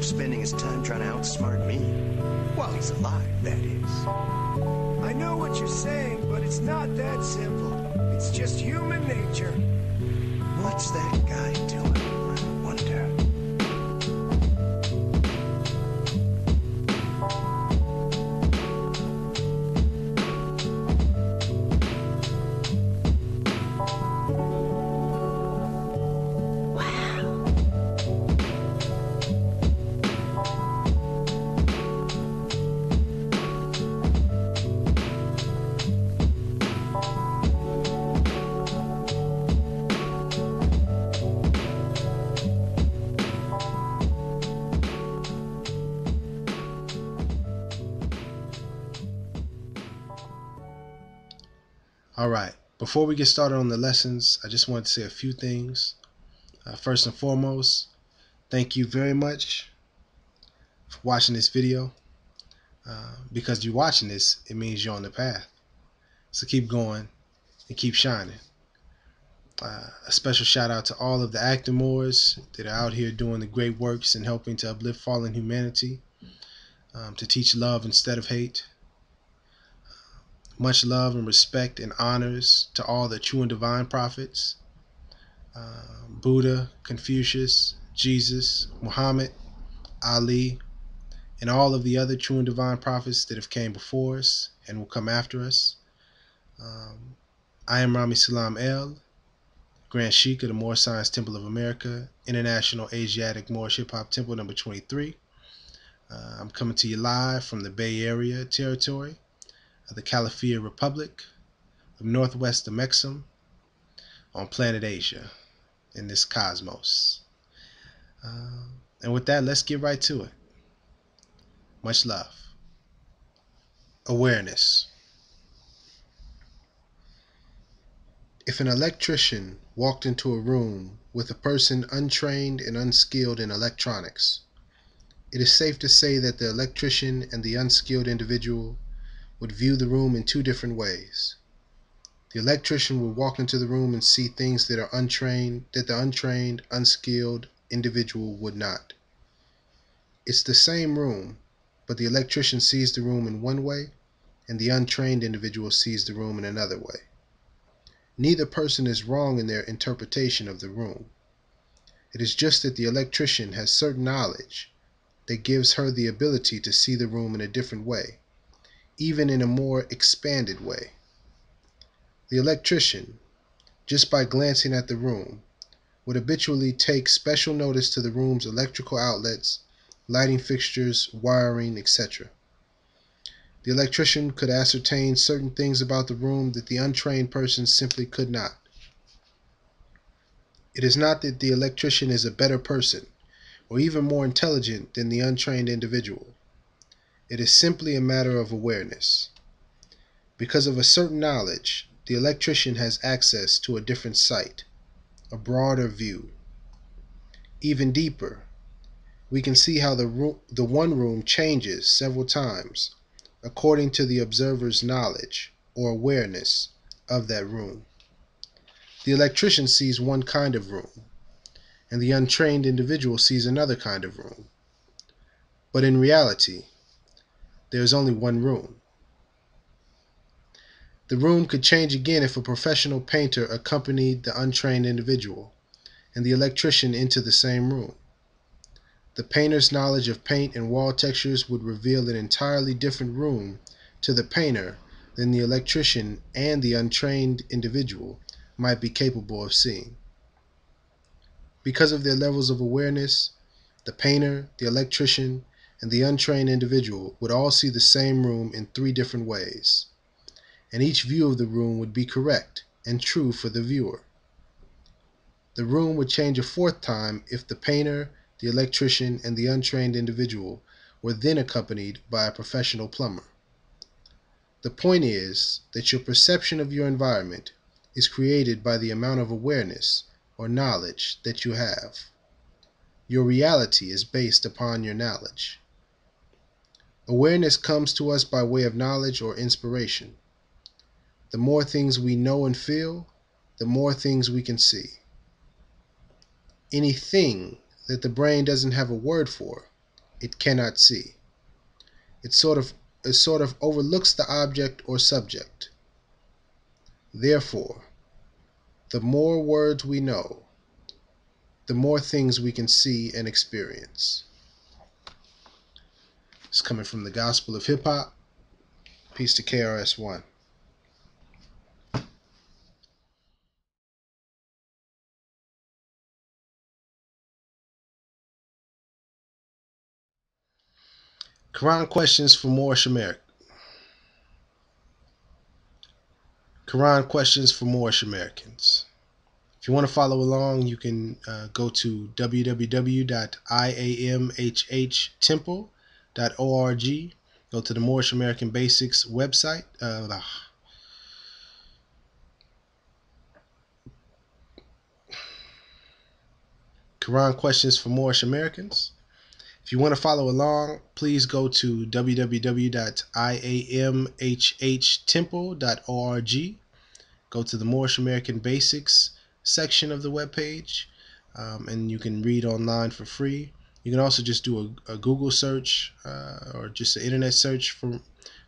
spending his time trying to outsmart me. While he's alive, that is. I know what you're saying, but it's not that simple. It's just human nature. What's that guy doing, I wonder? Alright, before we get started on the lessons, I just wanted to say a few things. First and foremost, thank you very much for watching this video. Because you're watching this, it means you're on the path. So keep going and keep shining. A special shout out to all of the active Moors that are out here doing the great works and helping to uplift fallen humanity, to teach love instead of hate. Much love and respect and honors to all the true and divine prophets, Buddha, Confucius, Jesus, Muhammad, Ali, and all of the other true and divine prophets that have came before us and will come after us. I am Rami Salaam, Grand Sheikh of the Moor Science Temple of America, International Asiatic Moorish Hip Hop Temple number 23. I'm coming to you live from the Bay Area territory of the Califia Republic of Northwest Amexem on planet Asia in this cosmos. And with that, let's get right to it. Much love. Awareness. If an electrician walked into a room with a person untrained and unskilled in electronics, it is safe to say that the electrician and the unskilled individual would view the room in two different ways. The electrician would walk into the room and see things that the untrained, unskilled individual would not. It's the same room, but the electrician sees the room in one way, and the untrained individual sees the room in another way. Neither person is wrong in their interpretation of the room. It is just that the electrician has certain knowledge that gives her the ability to see the room in a different way, even in a more expanded way. The electrician, just by glancing at the room, would habitually take special notice to the room's electrical outlets, lighting fixtures, wiring, etc. The electrician could ascertain certain things about the room that the untrained person simply could not. It is not that the electrician is a better person or even more intelligent than the untrained individual. It is simply a matter of awareness. Because of a certain knowledge, the electrician has access to a different sight, a broader view. Even deeper, we can see how the one room changes several times according to the observer's knowledge or awareness of that room. The electrician sees one kind of room, and the untrained individual sees another kind of room. But in reality, there is only one room. The room could change again if a professional painter accompanied the untrained individual and the electrician into the same room. The painter's knowledge of paint and wall textures would reveal an entirely different room to the painter than the electrician and the untrained individual might be capable of seeing. Because of their levels of awareness, the painter, the electrician, and the untrained individual would all see the same room in three different ways, and each view of the room would be correct and true for the viewer. The room would change a fourth time if the painter, the electrician, and the untrained individual were then accompanied by a professional plumber. The point is that your perception of your environment is created by the amount of awareness or knowledge that you have. Your reality is based upon your knowledge. Awareness comes to us by way of knowledge or inspiration. The more things we know and feel, the more things we can see. Anything that the brain doesn't have a word for it cannot see. It sort of overlooks the object or subject. Therefore, the more words we know, the more things we can see and experience. It's coming from the Gospel of Hip Hop. Peace to KRS-One. Quran questions for Moorish Americans. Quran questions for Moorish Americans. If you want to follow along, you can go to www.iamhhtemple.org. Go to the Moorish American Basics website. Quran questions for Moorish Americans. If you want to follow along, please go to www.iamhhtemple.org. Go to the Moorish American Basics section of the webpage, and you can read online for free. You can also just do a Google search or just an internet search for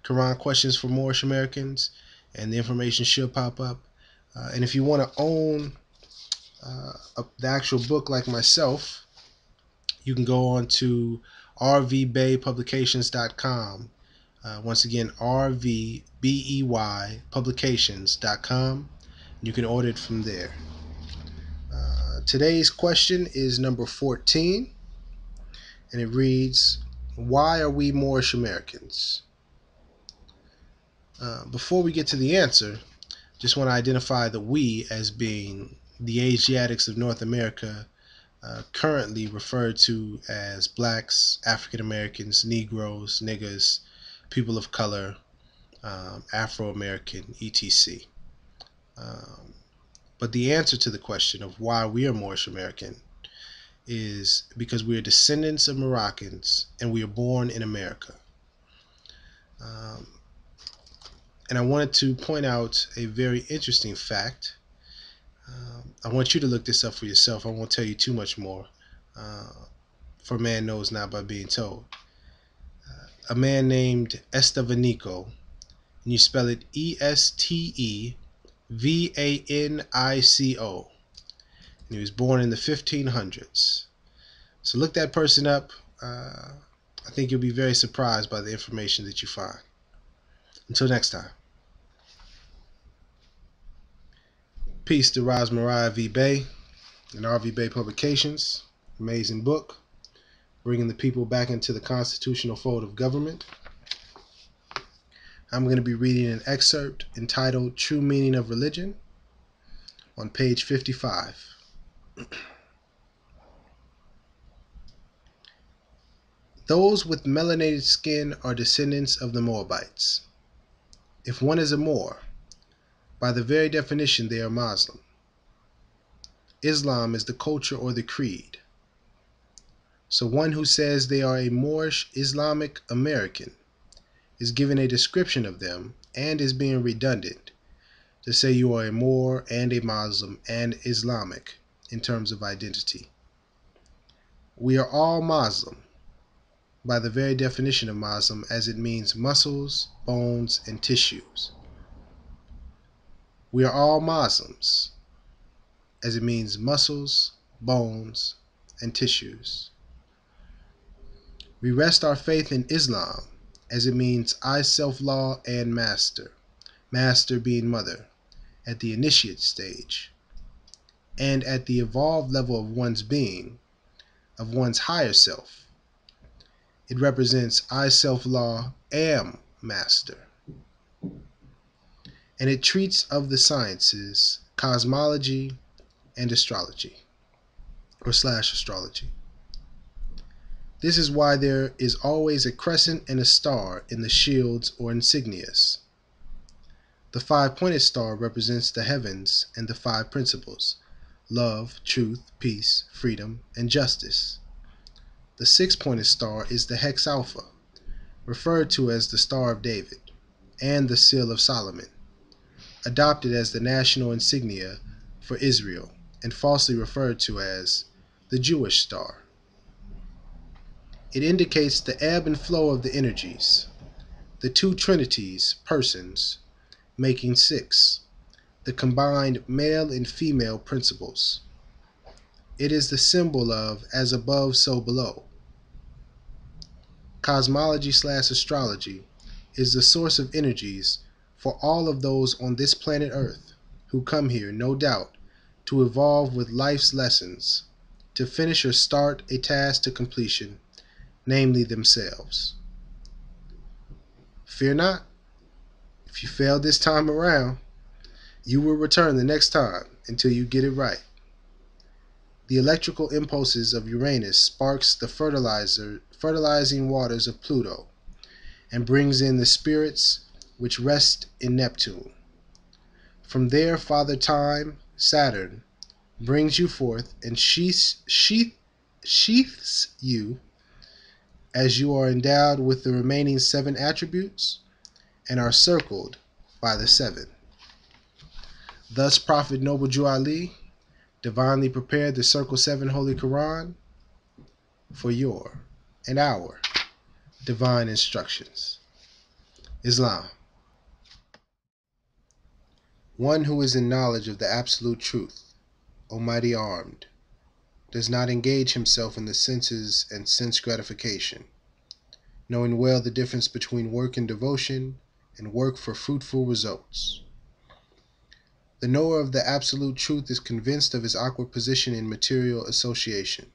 Quran questions for Moorish Americans, and the information should pop up. And if you want to own the actual book like myself, you can go on to rvbaypublications.com. Once again, rvbeypublications.com. You can order it from there. Today's question is number 14, and it reads, why are we Moorish Americans? Before we get to the answer, just want to identify the we as being the Asiatics of North America, currently referred to as blacks, African Americans, Negroes, niggers, people of color, Afro-American, etc. But the answer to the question of why we are Moorish American is because we are descendants of Moroccans and we are born in America. And I wanted to point out a very interesting fact. I want you to look this up for yourself. I won't tell you too much more. For man knows not by being told. A man named Estevanico, and you spell it Estevanico, and he was born in the 1500s. So look that person up. I think you'll be very surprised by the information that you find. Until next time. Peace to Ras Mariah V. Bay and RV Bay Publications. Amazing book, bringing the people back into the constitutional fold of government. I'm going to be reading an excerpt entitled True Meaning of Religion on page 55. Those with melanated skin are descendants of the Moabites. If one is a Moor, by the very definition they are Muslim. Islam is the culture or the creed. So one who says they are a Moorish Islamic American is given a description of them and is being redundant to say you are a Moor and a Muslim and Islamic in terms of identity. We are all Muslim by the very definition of Muslim, as it means muscles, bones, and tissues. We are all Muslims as it means muscles, bones, and tissues. We rest our faith in Islam as it means I self-law and master, master being mother, at the initiate stage, and at the evolved level of one's being, of one's higher self. It represents I self-law am master. And it treats of the sciences, cosmology, and astrology, or / astrology. This is why there is always a crescent and a star in the shields or insignias. The 5-pointed star represents the heavens and the 5 principles: love, truth, peace, freedom, and justice. The 6-pointed star is the hex alpha, referred to as the Star of David, and the Seal of Solomon, adopted as the national insignia for Israel and falsely referred to as the Jewish star. It indicates the ebb and flow of the energies, the two trinities, persons, making six, the combined male and female principles. It is the symbol of as above, so below. Cosmology/astrology is the source of energies for all of those on this planet Earth who come here, no doubt, to evolve with life's lessons, to finish or start a task to completion, namely themselves. Fear not. If you fail this time around, you will return the next time until you get it right. The electrical impulses of Uranus sparks the fertilizing waters of Pluto and brings in the spirits which rest in Neptune. From there, Father Time, Saturn, brings you forth and sheaths you as you are endowed with the remaining 7 attributes and are circled by the 7. Thus, Prophet Noble Jew Ali divinely prepared the Circle 7 Holy Quran for your and our divine instructions. Islam. One who is in knowledge of the absolute truth, almighty armed, does not engage himself in the senses and sense gratification, knowing well the difference between work and devotion and work for fruitful results. The knower of the absolute truth is convinced of his awkward position in material association.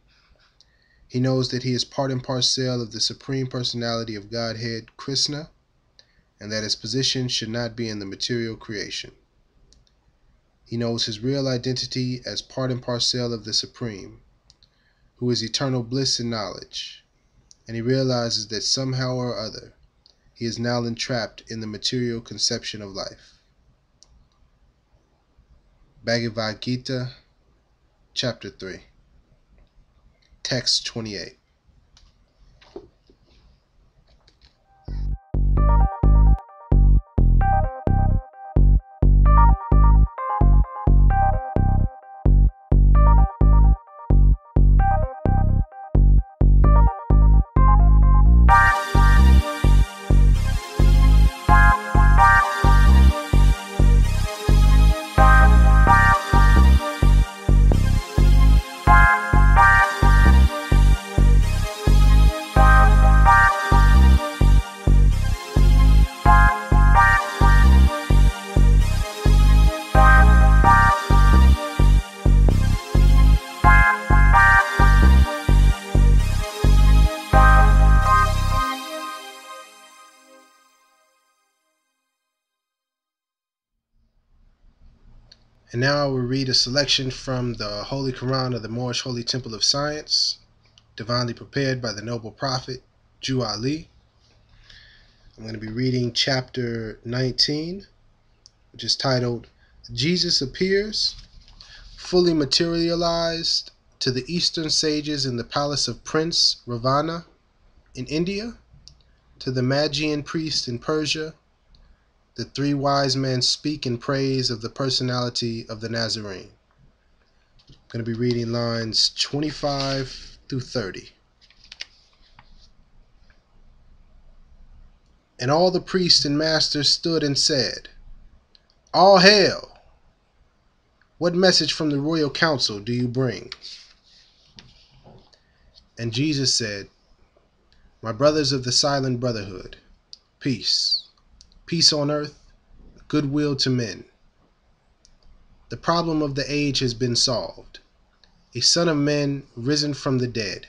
He knows that he is part and parcel of the Supreme Personality of Godhead, Krishna, and that his position should not be in the material creation. He knows his real identity as part and parcel of the Supreme, who is eternal bliss and knowledge, and he realizes that somehow or other he is now entrapped in the material conception of life. Bhagavad Gita, Chapter 3, Text 28. And now I will read a selection from the Holy Quran of the Moorish Holy Temple of Science, divinely prepared by the Noble Prophet, Jew Ali. I'm going to be reading chapter 19, which is titled, Jesus Appears, Fully Materialized to the Eastern Sages in the Palace of Prince Ravana in India, to the Magian priest in Persia. The 3 wise men speak in praise of the personality of the Nazarene. I'm going to be reading lines 25 through 30. And all the priests and masters stood and said, All hail! What message from the royal council do you bring? And Jesus said, My brothers of the silent brotherhood, peace. Peace on earth, goodwill to men. The problem of the age has been solved. A son of man risen from the dead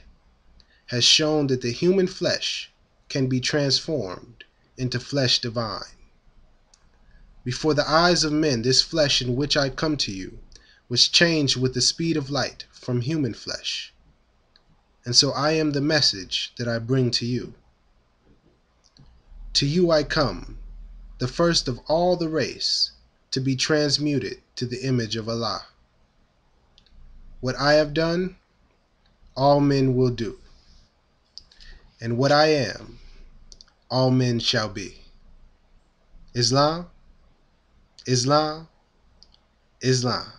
has shown that the human flesh can be transformed into flesh divine. Before the eyes of men, this flesh in which I come to you was changed with the speed of light from human flesh. And so I am the message that I bring to you. To you I come, the first of all the race, to be transmuted to the image of Allah. What I have done, all men will do. And what I am, all men shall be. Islam, Islam, Islam.